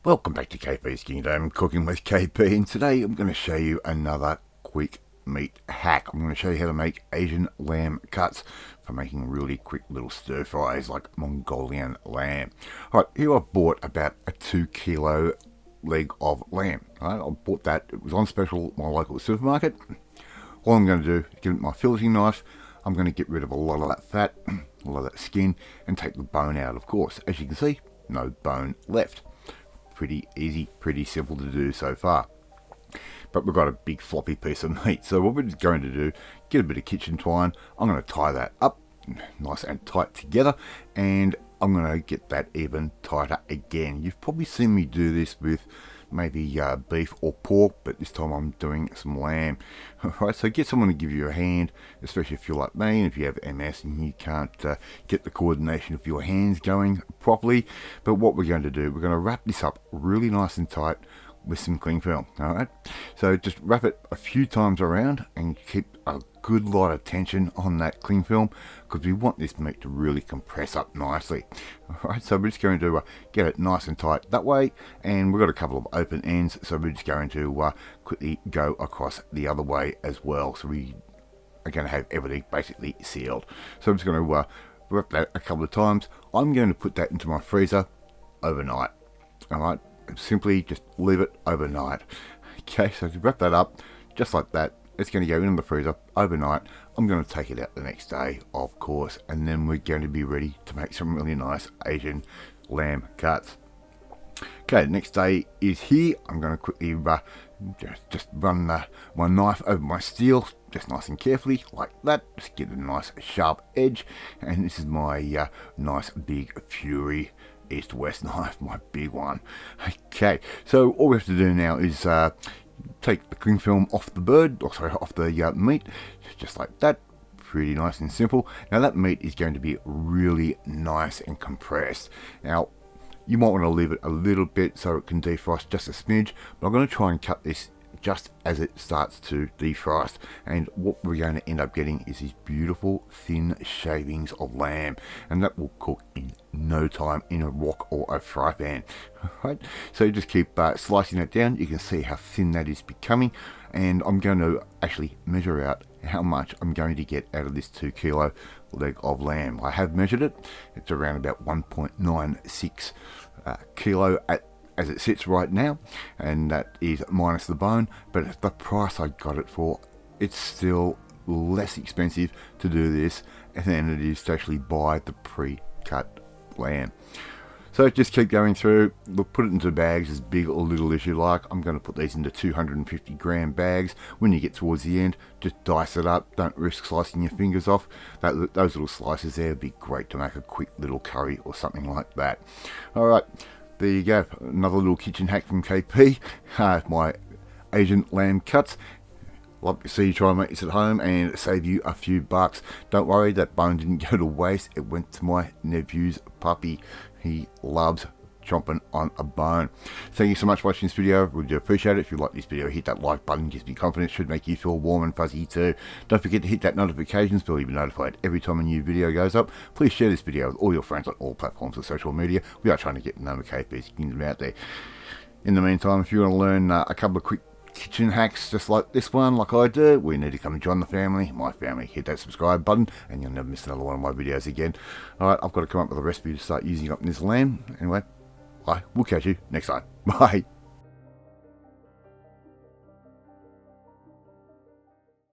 Welcome back to KP's Kingdom, cooking with KP, and today I'm going to show you another quick meat hack. I'm going to show you how to make Asian lamb cuts for making really quick little stir fries like Mongolian lamb. Alright, here I've bought about a 2 kilo leg of lamb. Alright, I bought that, it was on special at my local supermarket. All I'm going to do is give it my filleting knife. I'm going to get rid of a lot of that fat, a lot of that skin, and take the bone out, of course. As you can see, no bone left. Pretty easy, pretty simple to do so far. But we've got a big floppy piece of meat, so what we're just going to do, get a bit of kitchen twine. I'm going to tie that up nice and tight together, and I'm going to get that even tighter again. You've probably seen me do this with maybe beef or pork, but this time I'm doing some lamb. Alright, so get someone to give you a hand, especially if you're like me and if you have MS and you can't get the coordination of your hands going properly. But what we're going to do, we're going to wrap this up really nice and tight with some cling film. Alright, so just wrap it a few times around and keep a good lot of tension on that cling film, because we want this meat to really compress up nicely. Alright, so we're just going to get it nice and tight that way, and we've got a couple of open ends, so we're just going to quickly go across the other way as well, so we are going to have everything basically sealed. So I'm just going to wrap that a couple of times. I'm going to put that into my freezer overnight. Alright, simply just leave it overnight. Okay, so to wrap that up just like that, it's going to go in the freezer overnight. I'm going to take it out the next day, of course, and then we're going to be ready to make some really nice Asian lamb cuts. Okay, the next day is here. I'm going to quickly just run my knife over my steel, just nice and carefully, like that. Just get a nice sharp edge, and this is my nice big Fury East-West knife, my big one. Okay, so all we have to do now is take the cling film off the bird, or sorry, off the meat, just like that. Pretty nice and simple. Now that meat is going to be really nice and compressed. Now you might want to leave it a little bit so it can defrost just a smidge, but I'm going to try and cut this just as it starts to defrost, and what we're going to end up getting is these beautiful thin shavings of lamb, and that will cook in no time in a wok or a fry pan. Right, so you just keep slicing it down. You can see how thin that is becoming, and I'm going to actually measure out how much I'm going to get out of this 2 kilo leg of lamb. I have measured it. It's around about 1.96 kilo as it sits right now, and that is minus the bone. But at the price I got it for, it's still less expensive to do this than it is to actually buy the pre-cut lamb. So just keep going through, look, put it into bags as big or little as you like. I'm going to put these into 250 gram bags. When you get towards the end, just dice it up. Don't risk slicing your fingers off. Those little slices there would be great to make a quick little curry or something like that. Alright, there you go, another little kitchen hack from KP. My Asian lamb cuts. Love to see you try and make this at home and save you a few bucks. Don't worry, that bone didn't go to waste. It went to my nephew's puppy. He loves chomping on a bone. Thank you so much for watching this video. Really do appreciate it. If you like this video, hit that like button. Gives me confidence. Should make you feel warm and fuzzy too. Don't forget to hit that notifications bell. You'll be notified every time a new video goes up. Please share this video with all your friends on all platforms of social media. We are trying to get the name of KP's Kingdom out there. In the meantime, if you want to learn a couple of quick kitchen hacks just like this one, like I do, we need to come and join the family, my family. Hit that subscribe button and you'll never miss another one of my videos again. Alright, I've got to come up with a recipe to start using up in this lamb. Anyway, I will catch you next time. Bye.